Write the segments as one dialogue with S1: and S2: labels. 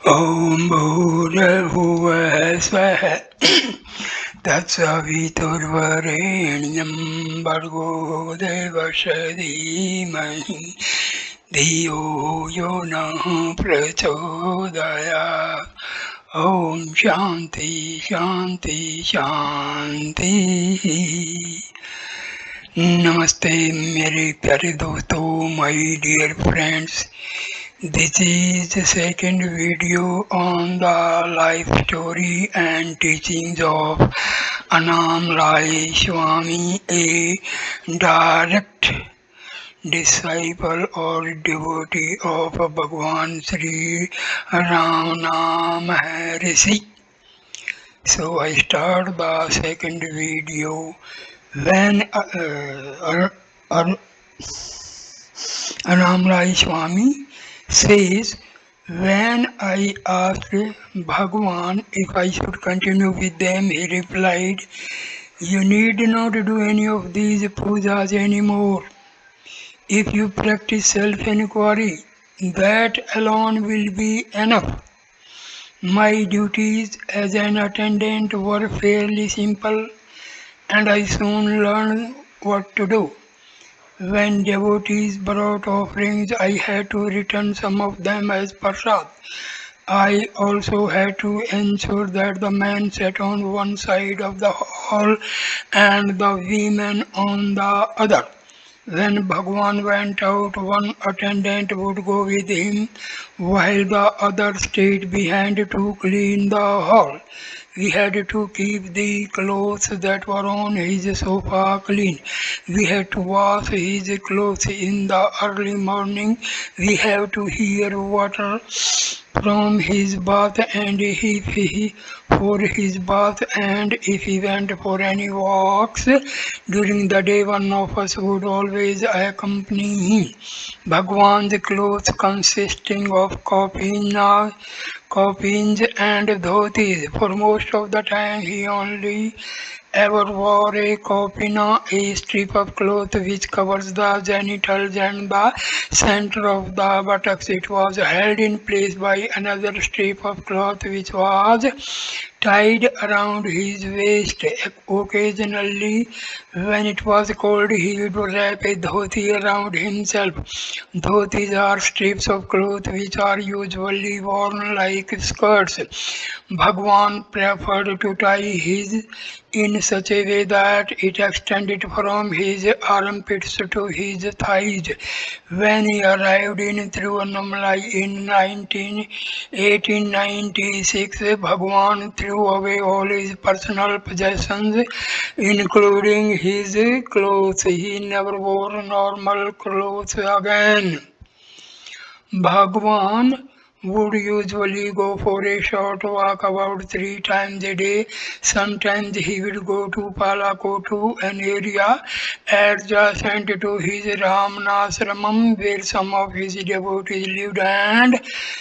S1: ॐ भूर्भुवः स्वः तत्सवितुर्वरेण्यं भर्गो देवस्य धीमहि धियो यो नः प्रचोदयात्। ॐ शान्ति शान्ति शान्तिः। नमस्ते मेरे प्यारे दोस्तों, my dear friends. This is the second video on the life story and teachings of Annamalai Swami, a direct disciple or devotee of Bhagwan Sri Ramana Maharishi. So I start the second video when Annamalai Swami says, when I asked Bhagwan if I should continue with them, he replied, you need not do any of these pujas anymore. If you practice self-inquiry, that alone will be enough. My duties as an attendant were fairly simple, and I soon learned what to do. When devotees brought offerings, I had to return some of them as prasad. I also had to ensure that the men sat on one side of the hall and the women on the other. When Bhagwan went out, one attendant would go with him, while the other stayed behind to clean the hall. We had to keep the clothes that were on his sofa clean. We had to wash his clothes in the early morning. We have to hear water from his bath and if he for his bath, and if he went for any walks during the day, one of us would always accompany him. Bhagwan's clothes consisting of kaupins and dhotis. For most of the time he only ever wore a kaupina, a strip of cloth which covers the genitals and the center of the buttocks. It was held in place by another strip of cloth which was tied around his waist. Occasionally, when it was cold, he would wrap a dhoti around himself. Dhotis are strips of cloth which are usually worn like skirts. Bhagwan preferred to tie his in such a way that it extended from his armpits to his thighs. When he arrived in Tiruvannamalai in 1896, Bhagwan threw away all his personal possessions, including his clothes. He never wore normal clothes again. Bhagwan would usually go for a short walk about 3 times a day. Sometimes he would go to Palakotu, an area adjacent to his Ramanashramam where some of his devotees lived, and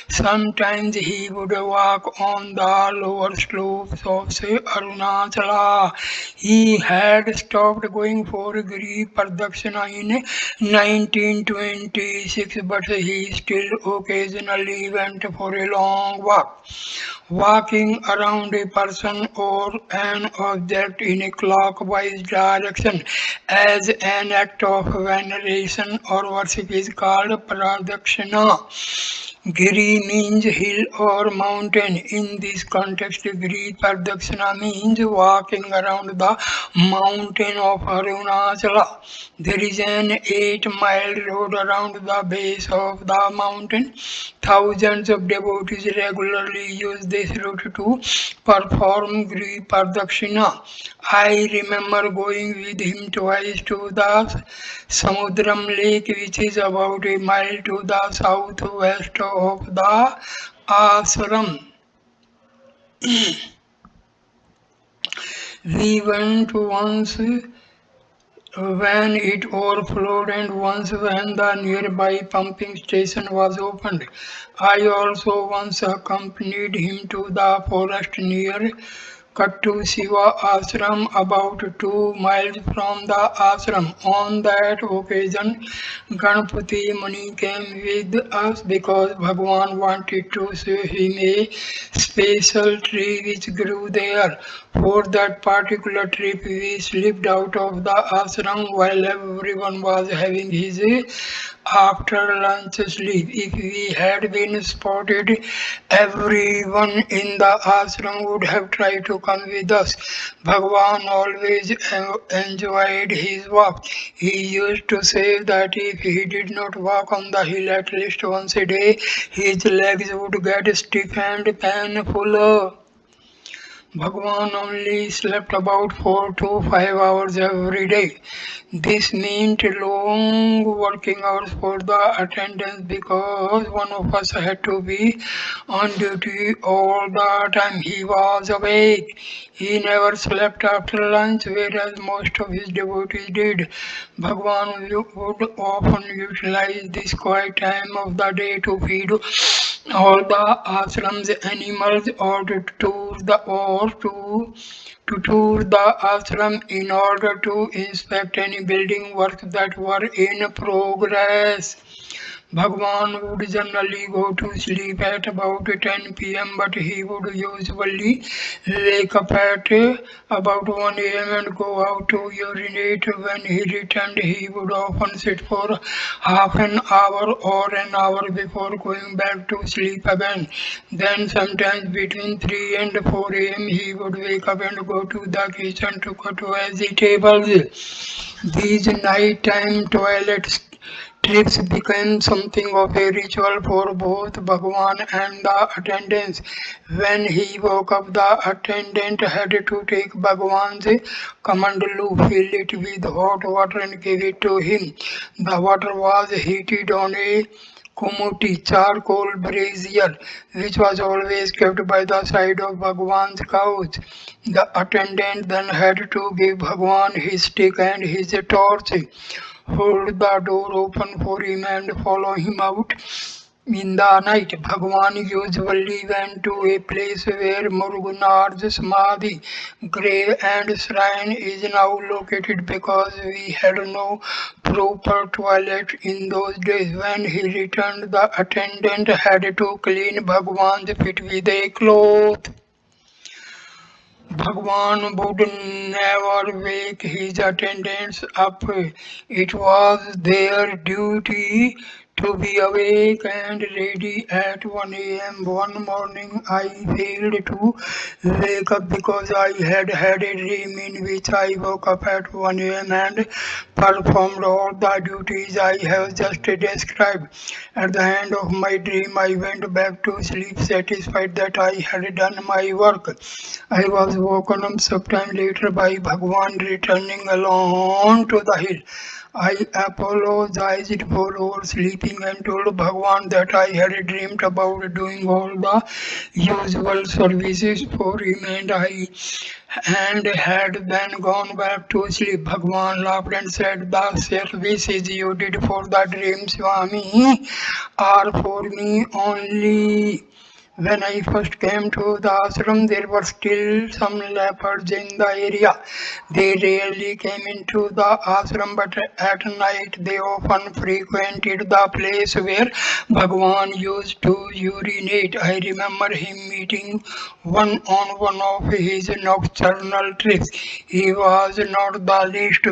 S1: sometimes he would walk on the lower slopes of say Arunachala. He had stopped going for Giri Pradakshina in 1926, but he still occasionally went for a long walk. Walking around a person or an object in a clockwise direction as an act of veneration or worship is called pradakshina. Giri means hill or mountain. In this context, Giri Pradakshina means walking around the mountain of Arunachala. There is an 8-mile road around the base of the mountain. Thousands of devotees regularly use this route to perform Giri Pradakshina. I remember going with him twice to the Samudram Lake, which is about a mile to the southwest of the ashram. We went once when it overflowed and once when the nearby pumping station was opened. I also once accompanied him to the forest near cut to Shiva ashram about 2 miles from the ashram. On that occasion, Ganpati Muni came with us because Bhagwan wanted to show him a special tree which grew there. For that particular trip, we slipped out of the ashram while everyone was having his after lunch sleep. If we had been spotted, everyone in the ashram would have tried to come with us. Bhagwan always enjoyed his walk. He used to say that if he did not walk on the hill at least once a day, his legs would get stiff and painful. Bhagwan only slept about 4 to 5 hours every day. This meant long working hours for the attendants because one of us had to be on duty all the time he was awake. He never slept after lunch, whereas most of his devotees did. Bhagwan would often utilize this quiet time of the day to feed all the ashram's animals or to tour the ashram in order to inspect any building work that were in progress. Bhagwan would generally go to sleep at about 10 p.m., but he would usually wake up at about 1 a.m. and go out to urinate. When he returned, he would often sit for half an hour or an hour before going back to sleep again. Then, sometimes between 3 and 4 a.m., he would wake up and go to the kitchen to cut vegetables. These nighttime toilets trips became something of a ritual for both Bhagwan and the attendants. When he woke up, the attendant had to take Bhagwan's kamandalu, fill it with hot water and give it to him. The water was heated on a Kumuti charcoal brazier, which was always kept by the side of Bhagwan's couch. The attendant then had to give Bhagwan his stick and his torch, hold the door open for him and follow him out. In the night, Bhagwan usually went to a place where Muruganar's Samadhi, grave and shrine is now located because we had no proper toilet in those days. When he returned, the attendant had to clean Bhagwan's feet with a cloth. Bhagwan would never wake his attendants up. It was their duty to be awake and ready at 1 a.m. One morning I failed to wake up because I had had a dream in which I woke up at 1 a.m. and performed all the duties I have just described. At the end of my dream, I went back to sleep satisfied that I had done my work. I was woken up sometime later by Bhagwan returning alone to the hill. I apologized for oversleeping and told Bhagwan that I had dreamed about doing all the usual services for him and had then gone back to sleep. Bhagwan laughed and said, "The services you did for the dream, Swami, are for me only." When I first came to the ashram, there were still some leopards in the area. They rarely came into the ashram, but at night they often frequented the place where Bhagwan used to urinate. I remember him meeting one on one of his nocturnal trips. He was not the least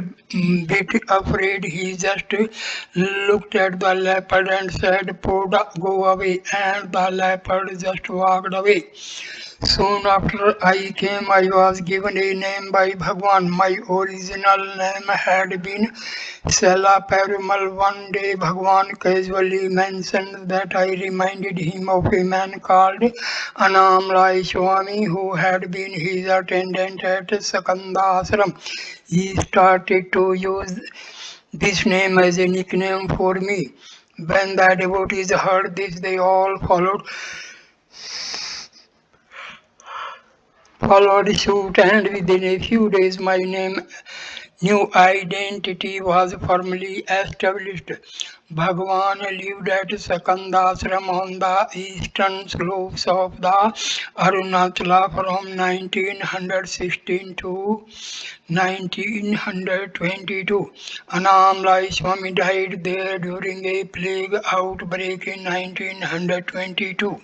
S1: bit afraid. He just looked at the leopard and said, "Poda, go away," and the leopard just walked away. Soon after I came, I was given a name by Bhagwan. My original name had been Sela Perumal. One day Bhagwan casually mentioned that I reminded him of a man called Annamalai Swami who had been his attendant at Sakanda Ashram. He started to use this name as a nickname for me. When the devotees heard this, they all followed suit, and within a few days my name New identity was firmly established. Bhagavan lived at Sakandashram on the eastern slopes of the Arunachala from 1916 to 1922. Annamalai Swami died there during a plague outbreak in 1922.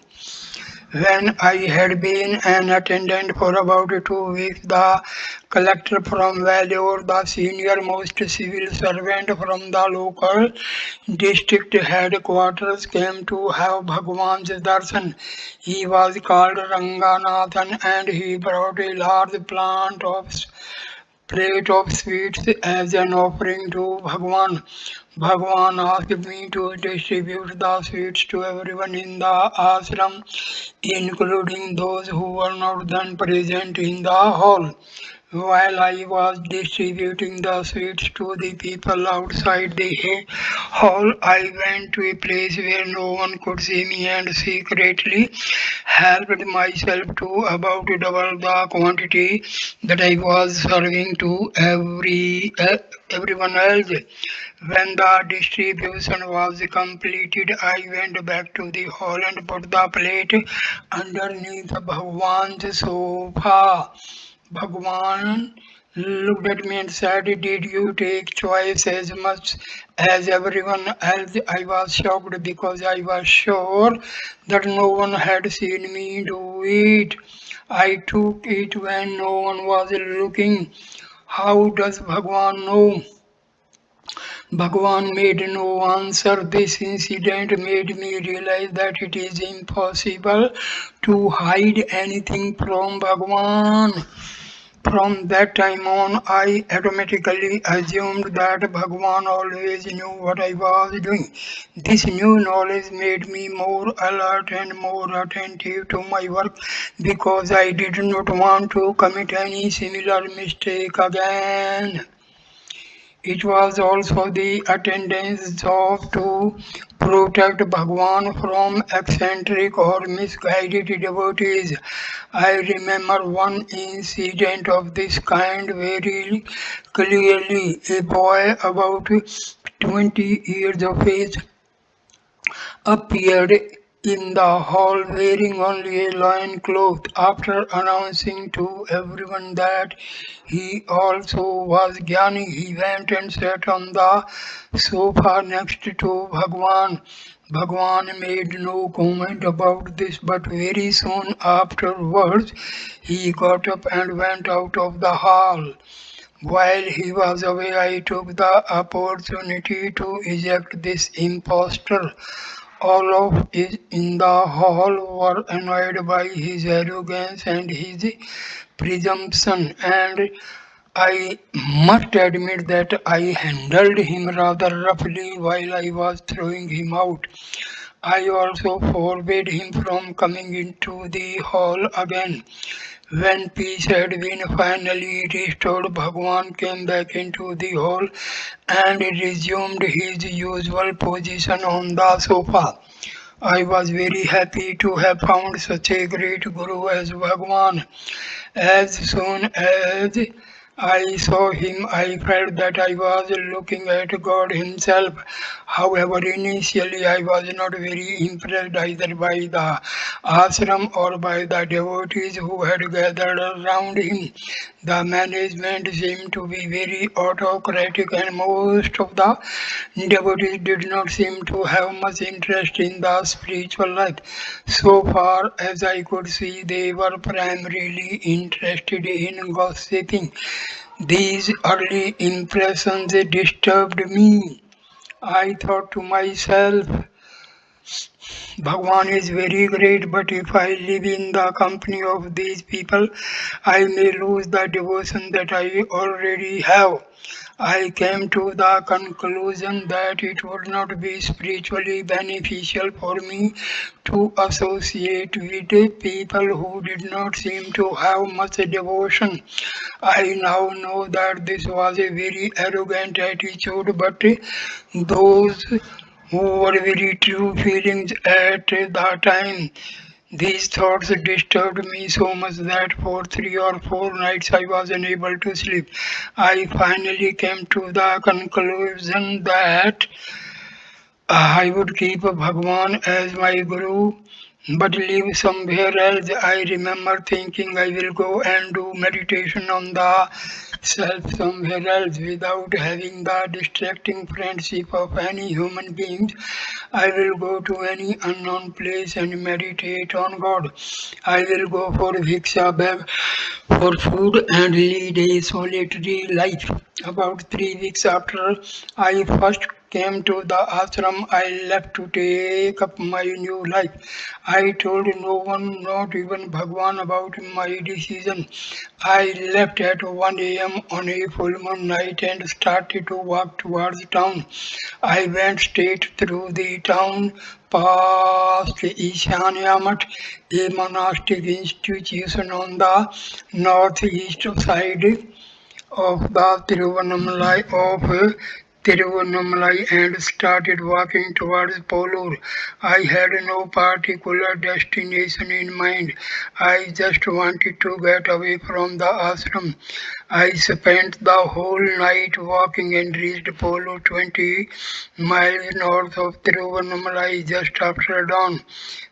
S1: When I had been an attendant for about 2 weeks, the collector from Vellore, the senior most civil servant from the local district headquarters, came to have Bhagwan's darshan. He was called Ranganathan and he brought a large plate of sweets as an offering to Bhagwan. Bhagwan asked me to distribute the sweets to everyone in the ashram, including those who were not then present in the hall. While I was distributing the sweets to the people outside the hall, I went to a place where no one could see me and secretly helped myself to about double the quantity that I was serving to everyone else. When the distribution was completed, I went back to the hall and put the plate underneath Bhagwan's sofa. Bhagwan looked at me and said, "Did you take choice as much as everyone else?" I was shocked because I was sure that no one had seen me do it. I took it when no one was looking. How does Bhagwan know? Bhagwan made no answer. This incident made me realize that it is impossible to hide anything from Bhagwan. From that time on, I automatically assumed that Bhagwan always knew what I was doing. This new knowledge made me more alert and more attentive to my work because I did not want to commit any similar mistake again. It was also the attendant's job to protect Bhagwan from eccentric or misguided devotees. I remember one incident of this kind very clearly. A boy about 20 years of age appeared in the hall wearing only a loin cloth. After announcing to everyone that he also was Jnani, he went and sat on the sofa next to Bhagwan. Bhagwan made no comment about this, but very soon afterwards he got up and went out of the hall. While he was away, I took the opportunity to eject this impostor. All of us in the hall were annoyed by his arrogance and his presumption, and I must admit that I handled him rather roughly while I was throwing him out. I also forbade him from coming into the hall again. When peace had been finally restored, Bhagwan came back into the hall and resumed his usual position on the sofa. I was very happy to have found such a great Guru as Bhagwan. As soon as I saw him, I felt that I was looking at God Himself. However, initially I was not very impressed either by the ashram or by the devotees who had gathered around him. The management seemed to be very autocratic, and most of the devotees did not seem to have much interest in the spiritual life. So far as I could see, they were primarily interested in gossiping. These early impressions disturbed me. I thought to myself, Bhagwan is very great, but if I live in the company of these people, I may lose the devotion that I already have. I came to the conclusion that it would not be spiritually beneficial for me to associate with people who did not seem to have much devotion. I now know that this was a very arrogant attitude, but those who were very true feelings at the time. These thoughts disturbed me so much that for 3 or 4 nights I was unable to sleep. I finally came to the conclusion that I would keep Bhagwan as my guru but live somewhere else. I remember thinking I will go and do meditation on the self somewhere else without having the distracting friendship of any human beings. I will go to any unknown place and meditate on God. I will go for Viksha beg for food and lead a solitary life. About 3 weeks after I first came to the ashram, I left to take up my new life. I told no one, not even Bhagwan, about my decision. I left at 1 a.m. on a full moon night and started to walk towards town. I went straight through the town, past Ishaniyamat, a monastic institution on the northeast side of the Tiruvannamalai and started walking towards Polur. I had no particular destination in mind. I just wanted to get away from the ashram. I spent the whole night walking and reached Polur 20 miles north of Tiruvannamalai just after dawn.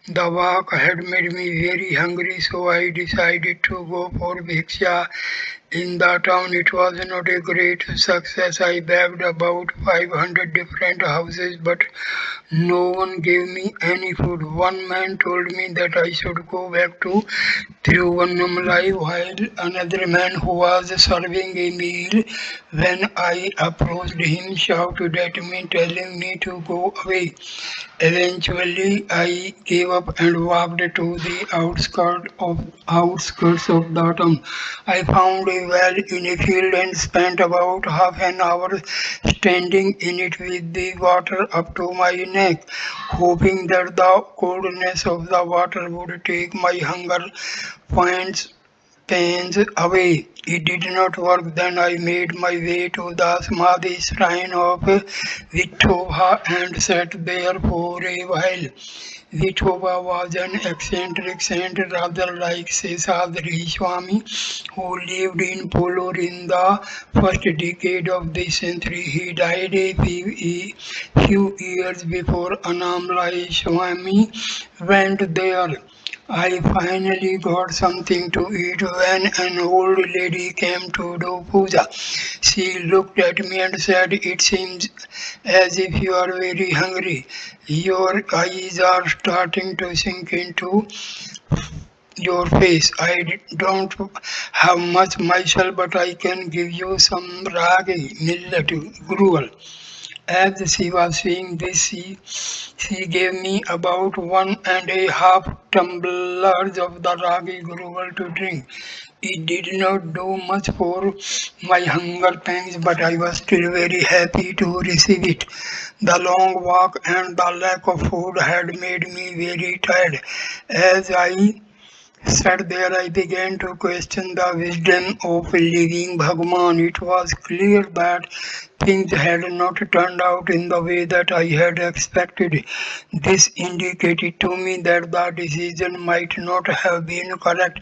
S1: The walk had made me very hungry, so I decided to go for Bhiksha in the town. It was not a great success. I begged about 500 different houses, but no one gave me any food. One man told me that I should go back to Tiruvannamalai, while another man who was serving a meal, when I approached him, shouted at me, telling me to go away. Eventually, I gave up and walked to the outskirts of the town. I found a well in a field and spent about half an hour standing in it with the water up to my neck, hoping that the coldness of the water would take my hunger points pains away. It did not work. Then I made my way to the Samadhi shrine of Vithoba and sat there for a while. Vithoba was an eccentric saint, rather like Seshadri Swami, who lived in Polur in the first decade of this century. He died a few years before Annamalai Swami went there. I finally got something to eat when an old lady came to do puja. She looked at me and said, "It seems as if you are very hungry. Your eyes are starting to sink into your face. Don't have much myself, but I can give you some ragi, millet, gruel." As she was saying this, she gave me about 1.5 tumblers of the ragi gruel to drink. It did not do much for my hunger pangs, but I was still very happy to receive it. The long walk and the lack of food had made me very tired. As I sat there, I began to question the wisdom of living Bhagwan. It was clear that things had not turned out in the way that I had expected. This indicated to me that the decision might not have been correct.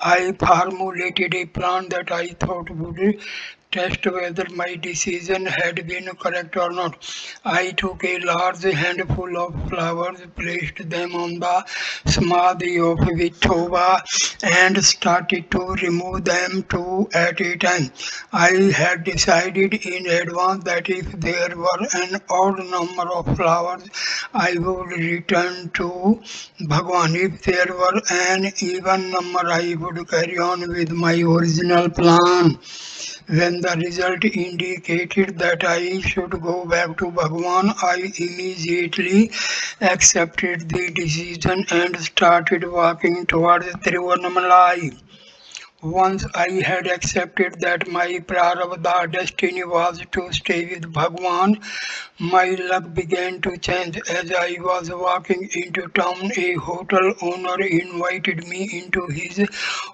S1: I formulated a plan that I thought would test whether my decision had been correct or not. I took a large handful of flowers, placed them on the samadhi of Vithoba, and started to remove them two at a time. I had decided in advance that if there were an odd number of flowers, I would return to Bhagwan. If there were an even number, I would carry on with my original plan. When the result indicated that I should go back to Bhagwan, I immediately accepted the decision and started walking towards Tiruvannamalai. Once I had accepted that my prarabdha destiny was to stay with Bhagwan, my luck began to change. As I was walking into town, a hotel owner invited me into his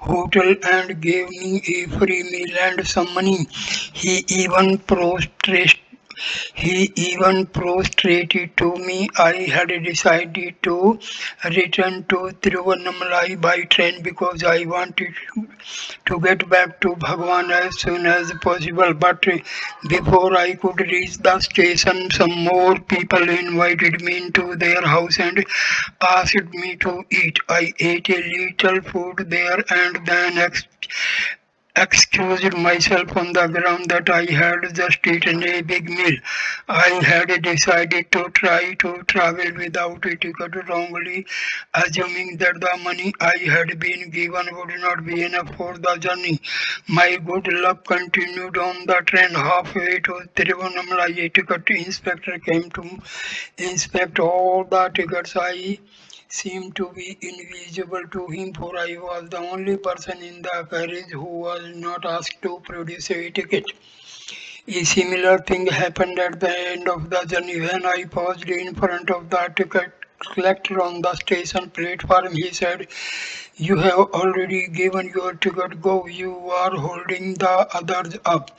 S1: hotel and gave me a free meal and some money. He even He even prostrated to me. I had decided to return to Tiruvannamalai by train because I wanted to get back to Bhagwan as soon as possible. But before I could reach the station, some more people invited me into their house and asked me to eat. I ate a little food there and then excused myself on the ground that I had just eaten a big meal. I had decided to try to travel without a ticket, wrongly assuming that the money I had been given would not be enough for the journey. My good luck continued on the train. Halfway to Tiruvannamalai, a ticket inspector came to inspect all the tickets. I seemed to be invisible to him, for I was the only person in the carriage who was not asked to produce a ticket. A similar thing happened at the end of the journey when I paused in front of the ticket collector on the station platform. He said, "You have already given your ticket, go, you are holding the others up."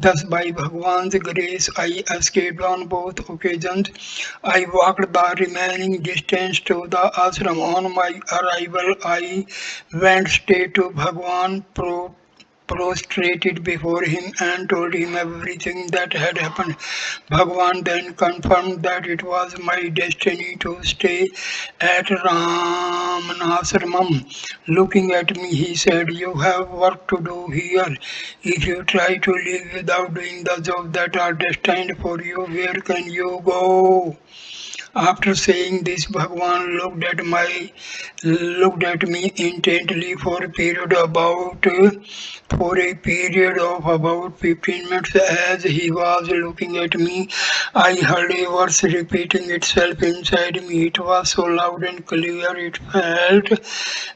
S1: Thus, by Bhagwan's grace, I escaped on both occasions. I walked the remaining distance to the ashram. On my arrival, I went straight to Bhagwan, prostrated before him, and told him everything that had happened. Bhagwan then confirmed that it was my destiny to stay at Ramanasramam. Looking at me, he said, "You have work to do here. If you try to live without doing the job that are destined for you, where can you go?" After saying this, Bhagwan looked at me intently for a period of about 15 minutes. As he was looking at me, I heard a verse repeating itself inside me. It was so loud and clear, it felt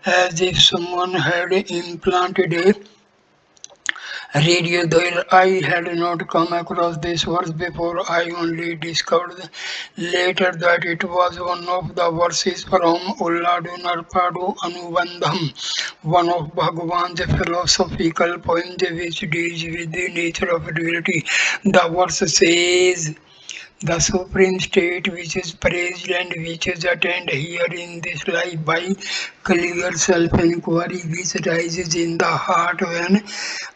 S1: as if someone had implanted a radio there. I had not come across this verse before. I only discovered later that it was one of the verses from Ulladu Narpadu Anubandham, one of Bhagavan's philosophical poems which deals with the nature of reality. The verse says, "The supreme state which is praised and which is attained here in this life by clear self-inquiry, which rises in the heart when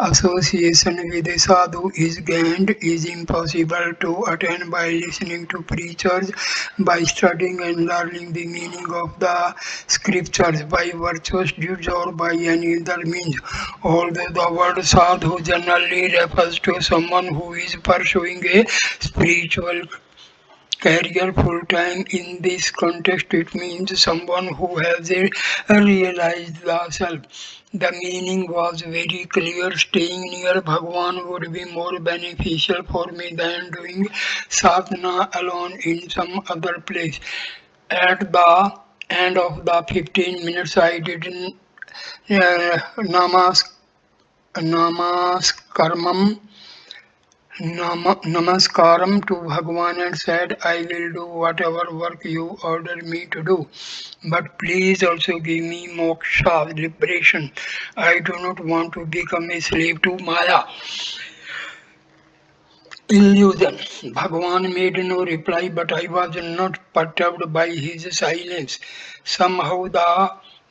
S1: association with a sadhu is gained, is impossible to attain by listening to preachers, by studying and learning the meaning of the scriptures, by virtuous deeds or by any other means." Although the word sadhu generally refers to someone who is pursuing a spiritual career full time, in this context it means someone who has realized the self. The meaning was very clear. Staying near Bhagwan would be more beneficial for me than doing sadhana alone in some other place. At the end of the 15 minutes, I didn't namas, namaskaramam Namaskaram to Bhagwan and said, "I will do whatever work you order me to do. But please also give me moksha, liberation. I do not want to become a slave to Maya." Illusion. Bhagwan made no reply, but I was not perturbed by his silence. Somehow the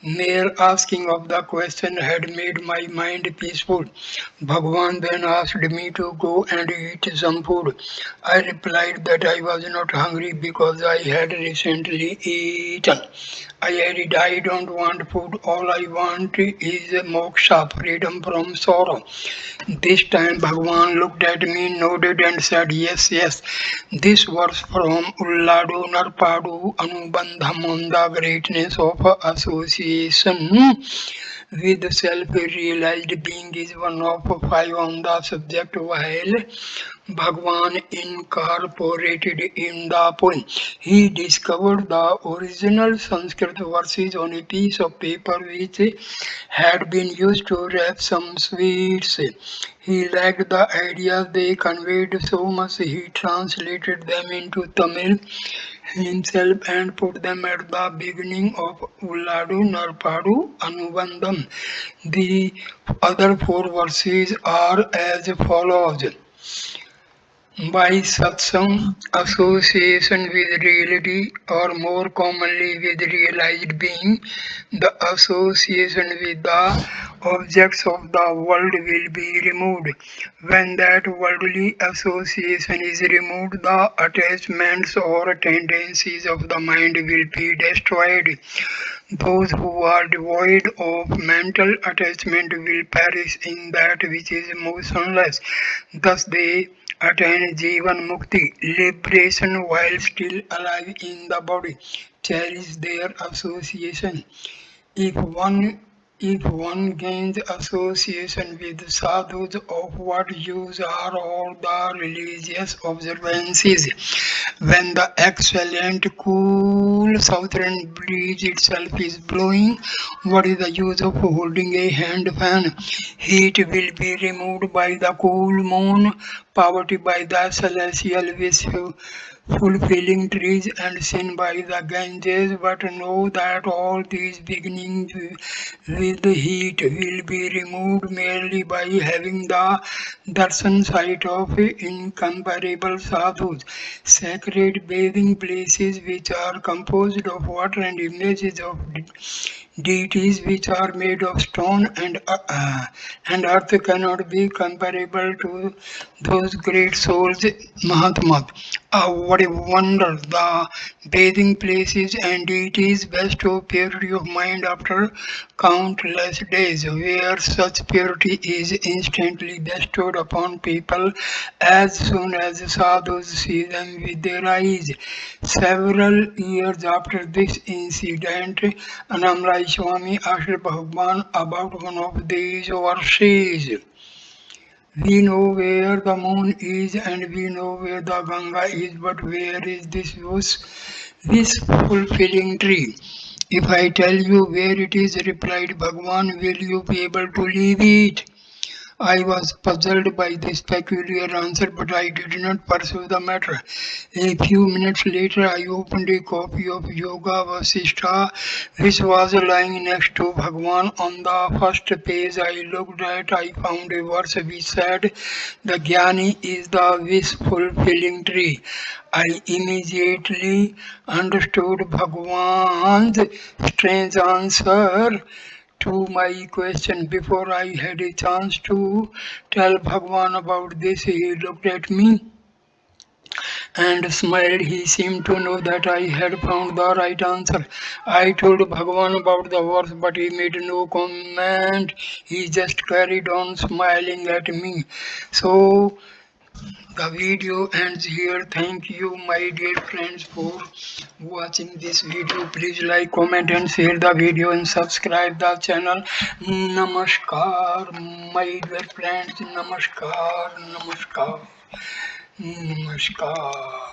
S1: mere asking of the question had made my mind peaceful. Bhagwan then asked me to go and eat some food. I replied that I was not hungry because I had recently eaten. I added, "I don't want food, all I want is moksha, freedom from sorrow." This time Bhagwan looked at me, nodded and said, "Yes, yes." This was from Ulladu Narpadu Anubandham on the greatness of association with self-realized being is one of five on the subject, while Bhagwan incorporated in the poem. He discovered the original Sanskrit verses on a piece of paper which had been used to wrap some sweets. He liked the ideas they conveyed so much he translated them into Tamil himself and put them at the beginning of Ulladu Narpadu Anubandham. The other four verses are as follows. By satsang, association with reality, or more commonly with realized being, the association with the objects of the world will be removed. When that worldly association is removed, the attachments or tendencies of the mind will be destroyed. Those who are devoid of mental attachment will perish in that which is motionless. Thus they attain Jivan Mukti, liberation while still alive in the body. Cherish their association. If one if one gains association with sadhus, of what use are all the religious observances when the excellent cool southern breeze itself is blowing? What is the use of holding a hand fan? Heat will be removed by the cool moon, poverty by the celestial wish, fulfilling trees and sin by the Ganges, but know that all these beginnings with the heat will be removed merely by having the darshan sight of incomparable sadhus, sacred bathing places which are composed of water and images of deities which are made of stone and earth cannot be comparable to those great souls, Mahatmas. What a wonder! The bathing places and deities bestow purity of mind after countless days, where such purity is instantly bestowed upon people as soon as sadhus see them with their eyes. Several years after this incident, Annamalai Swami asked Bhagwan about one of these verses. We know where the moon is and we know where the Ganga is, but where is this fulfilling tree? If I tell you where it is, replied Bhagwan, will you be able to leave it? I was puzzled by this peculiar answer, but I did not pursue the matter. A few minutes later, I opened a copy of Yoga Vasishtha, which was lying next to Bhagwan. On the first page I looked at, I found a verse which said, "The Jnani is the wish fulfilling tree." I immediately understood Bhagwan's strange answer to my question. Before I had a chance to tell Bhagwan about this, he looked at me and smiled. He seemed to know that I had found the right answer. I told Bhagwan about the verse, but he made no comment. He just carried on smiling at me. So the video ends here. Thank you, my dear friends, for watching this video. Please like, comment, and share the video and subscribe the channel. Namaskar, my dear friends. Namaskar, namaskar, namaskar.